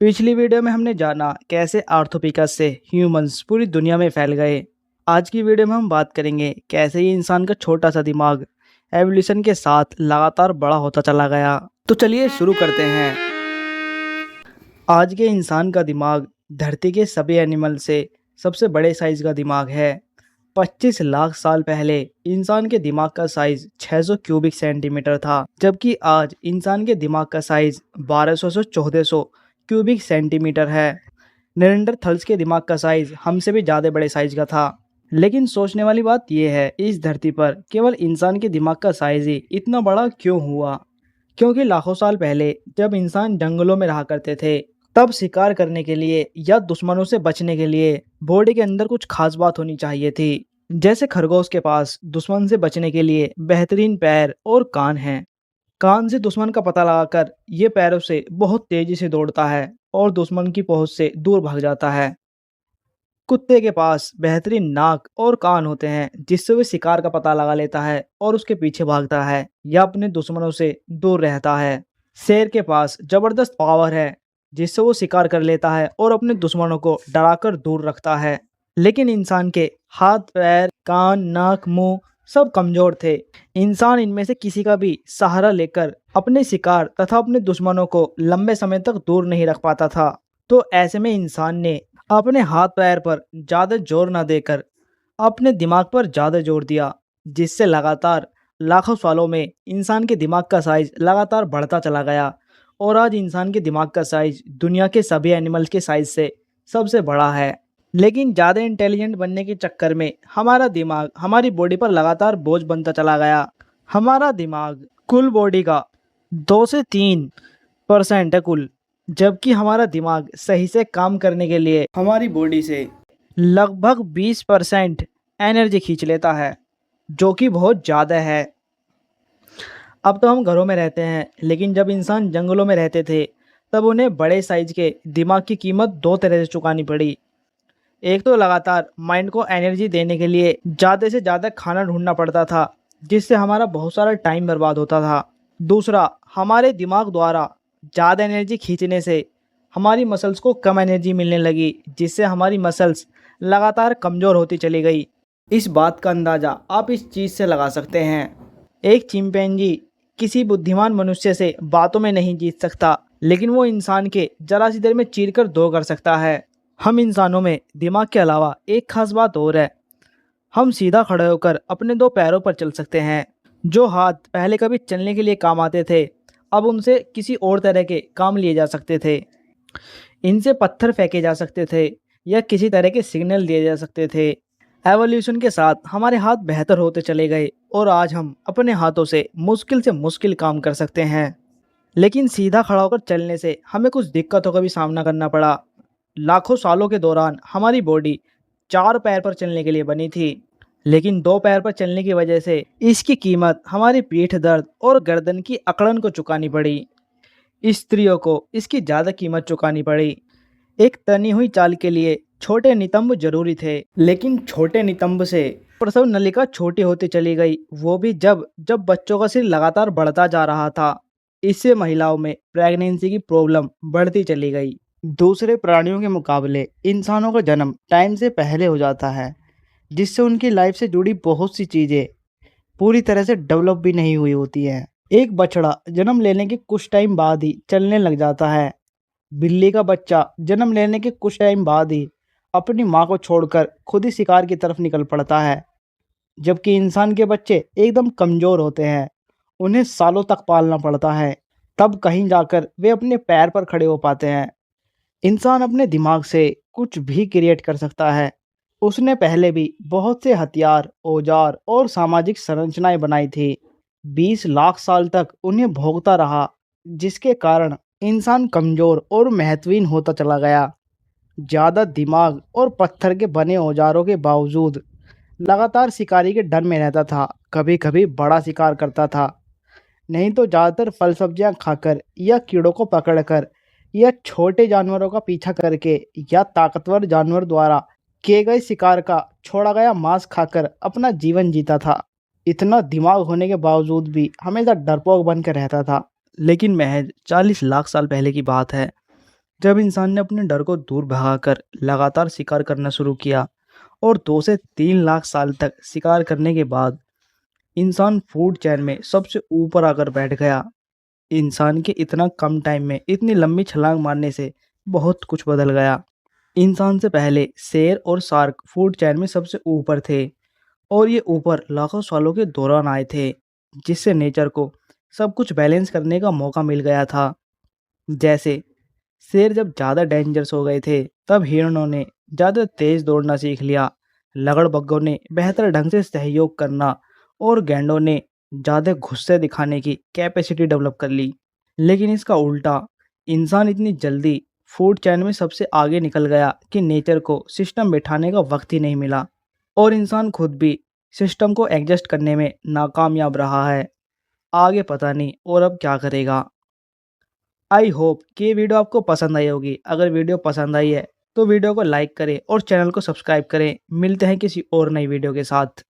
पिछली वीडियो में हमने जाना कैसे आर्थोपिकस से ह्यूमंस पूरी दुनिया में फैल गए। आज की वीडियो में हम बात करेंगे कैसे ये इंसान का छोटा सा दिमाग एवोल्यूशन के साथ लगातार बड़ा होता चला गया। तो चलिए शुरू करते हैं। आज के इंसान का दिमाग धरती के सभी एनिमल से सबसे बड़े साइज का दिमाग है। 25 लाख साल पहले इंसान के दिमाग का साइज 600 क्यूबिक सेंटीमीटर था, जबकि आज इंसान के दिमाग का साइज 1200 से 1400 क्यूबिक सेंटीमीटर है। निएंडरथाल्स के दिमाग का साइज हमसे भी ज़्यादा बड़े साइज का था। लेकिन सोचने वाली बात यह है, इस धरती पर केवल इंसान के दिमाग का साइज ही इतना बड़ा क्यों हुआ? क्योंकि लाखों साल पहले जब इंसान जंगलों में रहा करते थे, तब शिकार करने के लिए या दुश्मनों से बचने के लिए बॉडी के अंदर कुछ खास बात होनी चाहिए थी। जैसे खरगोश के पास दुश्मन से बचने के लिए बेहतरीन पैर और कान हैं। कान से दुश्मन का पता लगाकर ये पैरों से बहुत तेजी से दौड़ता है और दुश्मन की पहुंच से दूर भाग जाता है। कुत्ते के पास बेहतरीन नाक और कान होते हैं, जिससे वह शिकार का पता लगा लेता है और उसके पीछे भागता है या अपने दुश्मनों से दूर रहता है। शेर के पास जबरदस्त पावर है, जिससे वो शिकार कर लेता है और अपने दुश्मनों को डराकर दूर रखता है। लेकिन इंसान के हाथ, पैर, कान, नाक, मुंह सब कमजोर थे। इंसान इनमें से किसी का भी सहारा लेकर अपने शिकार तथा अपने दुश्मनों को लंबे समय तक दूर नहीं रख पाता था। तो ऐसे में इंसान ने अपने हाथ पैर पर ज़्यादा जोर न देकर अपने दिमाग पर ज़्यादा जोर दिया, जिससे लगातार लाखों सालों में इंसान के दिमाग का साइज लगातार बढ़ता चला गया और आज इंसान के दिमाग का साइज दुनिया के सभी एनिमल्स के साइज से सबसे बड़ा है। लेकिन ज़्यादा इंटेलिजेंट बनने के चक्कर में हमारा दिमाग हमारी बॉडी पर लगातार बोझ बनता चला गया। हमारा दिमाग कुल बॉडी का 2 से 3% है कुल, जबकि हमारा दिमाग सही से काम करने के लिए हमारी बॉडी से लगभग 20% एनर्जी खींच लेता है, जो कि बहुत ज़्यादा है। अब तो हम घरों में रहते हैं, लेकिन जब इंसान जंगलों में रहते थे तब उन्हें बड़े साइज के दिमाग की कीमत 2 तरह से चुकानी पड़ी। एक तो लगातार माइंड को एनर्जी देने के लिए ज़्यादा से ज़्यादा खाना ढूंढना पड़ता था, जिससे हमारा बहुत सारा टाइम बर्बाद होता था। दूसरा, हमारे दिमाग द्वारा ज़्यादा एनर्जी खींचने से हमारी मसल्स को कम एनर्जी मिलने लगी, जिससे हमारी मसल्स लगातार कमज़ोर होती चली गई। इस बात का अंदाज़ा आप इस चीज़ से लगा सकते हैं। एक चिंपैंजी किसी बुद्धिमान मनुष्य से बातों में नहीं जीत सकता, लेकिन वो इंसान के जरा सी देर में चीरकर 2 कर सकता है। हम इंसानों में दिमाग के अलावा एक खास बात और है, हम सीधा खड़े होकर अपने 2 पैरों पर चल सकते हैं। जो हाथ पहले कभी चलने के लिए काम आते थे, अब उनसे किसी और तरह के काम लिए जा सकते थे। इनसे पत्थर फेंके जा सकते थे या किसी तरह के सिग्नल दिए जा सकते थे। एवोल्यूशन के साथ हमारे हाथ बेहतर होते चले गए और आज हम अपने हाथों से मुश्किल काम कर सकते हैं। लेकिन सीधा खड़ा होकर चलने से हमें कुछ दिक्कतों का भी सामना करना पड़ा। लाखों सालों के दौरान हमारी बॉडी 4 पैर पर चलने के लिए बनी थी, लेकिन 2 पैर पर चलने की वजह से इसकी कीमत हमारी पीठ दर्द और गर्दन की अकड़न को चुकानी पड़ी। स्त्रियों को इसकी ज़्यादा कीमत चुकानी पड़ी। एक तनी हुई चाल के लिए छोटे नितंब जरूरी थे, लेकिन छोटे नितंब से प्रसव नलिका छोटी होती चली गई, वो भी जब जब बच्चों का सिर लगातार बढ़ता जा रहा था। इससे महिलाओं में प्रेगनेंसी की प्रॉब्लम बढ़ती चली गई। दूसरे प्राणियों के मुकाबले इंसानों का जन्म टाइम से पहले हो जाता है, जिससे उनकी लाइफ से जुड़ी बहुत सी चीज़ें पूरी तरह से डेवलप भी नहीं हुई होती हैं। एक बछड़ा जन्म लेने के कुछ टाइम बाद ही चलने लग जाता है। बिल्ली का बच्चा जन्म लेने के कुछ टाइम बाद ही अपनी माँ को छोड़कर खुद ही शिकार की तरफ निकल पड़ता है, जबकि इंसान के बच्चे एकदम कमज़ोर होते हैं। उन्हें सालों तक पालना पड़ता है, तब कहीं जाकर वे अपने पैर पर खड़े हो पाते हैं। इंसान अपने दिमाग से कुछ भी क्रिएट कर सकता है। उसने पहले भी बहुत से हथियार, औजार और सामाजिक संरचनाएं बनाई थी। 20 लाख साल तक उन्हें भोगता रहा, जिसके कारण इंसान कमज़ोर और महत्वहीन होता चला गया। ज़्यादा दिमाग और पत्थर के बने औजारों के बावजूद लगातार शिकारी के डर में रहता था। कभी कभी बड़ा शिकार करता था, नहीं तो ज़्यादातर फल सब्जियां खाकर या कीड़ों को पकड़कर या छोटे जानवरों का पीछा करके या ताकतवर जानवर द्वारा किए गए शिकार का छोड़ा गया मांस खाकर अपना जीवन जीता था। इतना दिमाग होने के बावजूद भी हमेशा डरपोक बनकर रहता था। लेकिन महज 40 लाख साल पहले की बात है, जब इंसान ने अपने डर को दूर भगाकर लगातार शिकार करना शुरू किया और 2 से 3 लाख साल तक शिकार करने के बाद इंसान फूड चेन में सबसे ऊपर आकर बैठ गया। इंसान के इतना कम टाइम में इतनी लंबी छलांग मारने से बहुत कुछ बदल गया। इंसान से पहले शेर और शार्क फूड चेन में सबसे ऊपर थे और ये ऊपर लाखों सालों के दौरान आए थे, जिससे नेचर को सब कुछ बैलेंस करने का मौका मिल गया था। जैसे शेर जब ज़्यादा डेंजरस हो गए थे, तब हिरणों ने ज़्यादा तेज दौड़ना सीख लिया, लगड़बग्घों ने बेहतर ढंग से सहयोग करना और गैंडों ने ज़्यादा गुस्से दिखाने की कैपेसिटी डेवलप कर ली। लेकिन इसका उल्टा, इंसान इतनी जल्दी फूड चेन में सबसे आगे निकल गया कि नेचर को सिस्टम बिठाने का वक्त ही नहीं मिला और इंसान खुद भी सिस्टम को एडजस्ट करने में नाकामयाब रहा है। आगे पता नहीं और अब क्या करेगा। आई होप कि ये वीडियो आपको पसंद आई होगी। अगर वीडियो पसंद आई है तो वीडियो को लाइक करें और चैनल को सब्सक्राइब करें। मिलते हैं किसी और नई वीडियो के साथ।